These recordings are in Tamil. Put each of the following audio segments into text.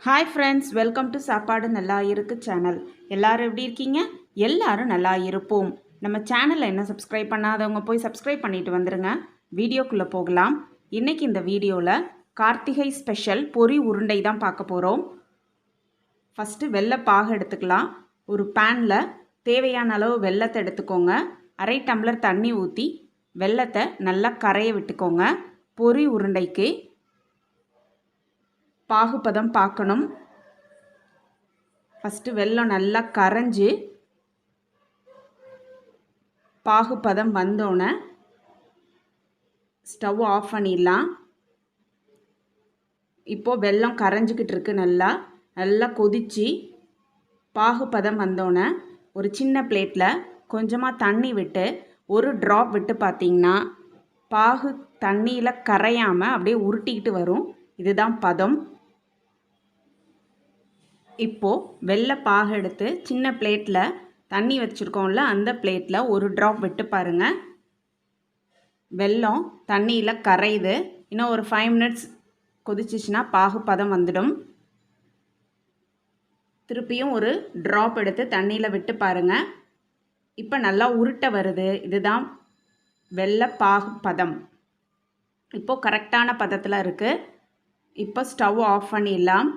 Hi friends, welcome to Sapadu Nalla Irukku channel. எல்லாரும் எப்படி இருக்கீங்க? எல்லாரும் நல்லா இருப்போம். நம்ம சேனலை என்ன சப்ஸ்கிரைப் பண்ணாதவங்க போய் சப்ஸ்கிரைப் பண்ணிட்டு வந்துருங்க. வீடியோக்குள்ள போகலாம். இன்னைக்கு இந்த வீடியோல கார்த்திகை ஸ்பெஷல் பொரி உருண்டை தான் பார்க்க போறோம். ஃபர்ஸ்ட் வெல்ல பாகு எடுத்துக்கலாம். ஒரு panல தேவையான அளவு வெல்லத்தை எடுத்துக்கோங்க. அரை டம்ளர் தண்ணி ஊத்தி வெல்லத்தை நல்லா கரைய விட்டுக்கோங்க. பொரி உருண்டைக்கு பாகுபதம் பார்க்கணும். ஃபர்ஸ்ட் வெல்லம் நல்லா கரைஞ்சு பாகுபதம் வந்தோடனே ஸ்டவ் ஆஃப் பண்ணிடலாம். இப்போ வெல்லம் கரைஞ்சிக்கிட்டு இருக்கு. நல்லா கொதிச்சு பாகுபதம் வந்தோடனே ஒரு சின்ன பிளேட்டில் கொஞ்சமாக தண்ணி விட்டு ஒரு ட்ராப் விட்டு பார்த்தீங்கன்னா பாகு தண்ணியில் கரையாமல் அப்படியே உருட்டிக்கிட்டு வரும். இதுதான் பதம். இப்போது வெள்ளை பாகு எடுத்து சின்ன பிளேட்டில் தண்ணி வச்சுருக்கோம்ல, அந்த பிளேட்டில் ஒரு ட்ராப் விட்டு பாருங்கள். வெல்லம் தண்ணியில் கரையுது. இன்னும் ஒரு 5 minutes கொதிச்சிச்சுன்னா பாகு பதம் வந்துடும். திருப்பியும் ஒரு ட்ராப் எடுத்து தண்ணியில் விட்டு பாருங்கள். இப்போ நல்லா உருட்ட வருது. இதுதான் வெள்ளை பாகு பதம். இப்போது கரெக்டான பதத்தில் இருக்குது. இப்போ ஸ்டவ் ஆஃப் பண்ணிடலாம்.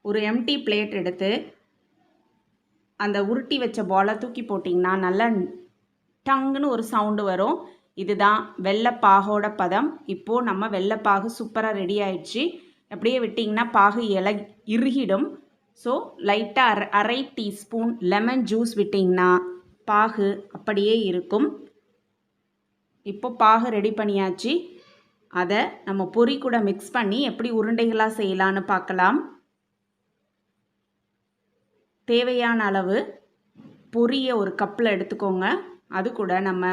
ஒரு எம்டி பிளேட் எடுத்து அந்த உருட்டி வச்ச பாலை தூக்கி போட்டிங்கன்னா நல்லா டங்குன்னு ஒரு சவுண்டு வரும். இதுதான் வெள்ளைப்பாகோட பதம். இப்போது நம்ம வெள்ளைப்பாகு சூப்பராக ரெடி ஆயிடுச்சு. அப்படியே விட்டிங்கன்னா பாகு இறுகிடும். ஸோ லைட்டாக அரை டீஸ்பூன் லெமன் ஜூஸ் விட்டிங்கன்னா பாகு அப்படியே இருக்கும். இப்போ பாகு ரெடி பண்ணியாச்சு. அதை நம்ம பொரி கூட மிக்ஸ் பண்ணி எப்படி உருண்டைகளாக செய்யலான்னு பார்க்கலாம். தேவையான அளவு பொரியை ஒரு கப்பில் எடுத்துக்கோங்க. அது கூட நம்ம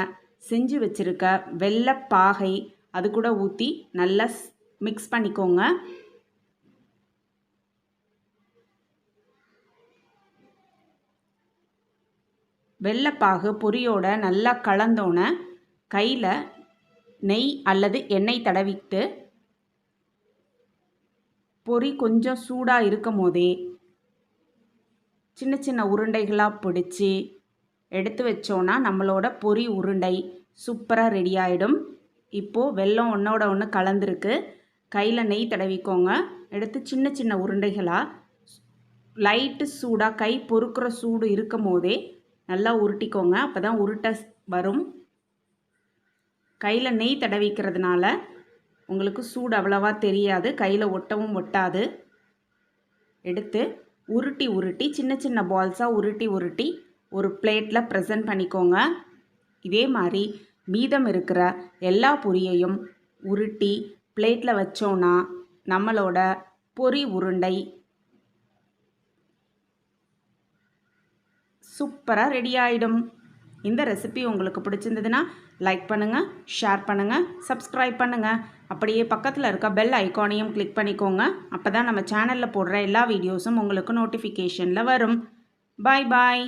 செஞ்சு வச்சுருக்க வெள்ளைப்பாகை அது கூட ஊற்றி நல்லா மிக்ஸ் பண்ணிக்கோங்க. வெள்ளைப்பாகு பொரியோட நல்லா கலந்தோன்னே கையில் நெய் அல்லது எண்ணெய் தடவிட்டு பொரி கொஞ்சம் சூடாக இருக்கும் போதே சின்ன சின்ன உருண்டைகளாக பிடிச்சி எடுத்து வச்சோன்னா நம்மளோட பொரி உருண்டை சூப்பராக ரெடி ஆகிடும். இப்போது வெல்லம் ஒன்றோட ஒன்று கலந்துருக்கு. கையில் நெய் தடவிக்கோங்க. எடுத்து சின்ன சின்ன உருண்டைகளாக லைட்டு சூடாக கை பொறுக்கிற சூடு இருக்கும் போதே நல்லா உருட்டிக்கோங்க. அப்போ தான் உருட்ட வரும். கையில் நெய் தடவிக்கிறதுனால உங்களுக்கு சூடு அவ்வளவா தெரியாது, கையில் ஒட்டவும் ஒட்டாது. எடுத்து உருட்டி சின்ன சின்ன பால்ஸாக உருட்டி ஒரு பிளேட்டில் ப்ரெசன்ட் பண்ணிக்கோங்க. இதே மாதிரி மீதம் இருக்கிற எல்லா பொரியையும் உருட்டி பிளேட்டில் வச்சோன்னா நம்மளோட பொரி உருண்டை சூப்பராக ரெடி ஆகிடும். இந்த ரெசிபி உங்களுக்கு பிடிச்சிருந்ததுன்னா லைக் பண்ணுங்கள், ஷேர் பண்ணுங்கள், சப்ஸ்கிரைப் பண்ணுங்கள். அப்படியே பக்கத்தில் இருக்க பெல் ஐக்கானையும் கிளிக் பண்ணிக்கோங்க. அப்போ தான் நம்ம சேனலில் போடுற எல்லா வீடியோஸும் உங்களுக்கு நோட்டிஃபிகேஷனில் வரும். பாய் பாய்.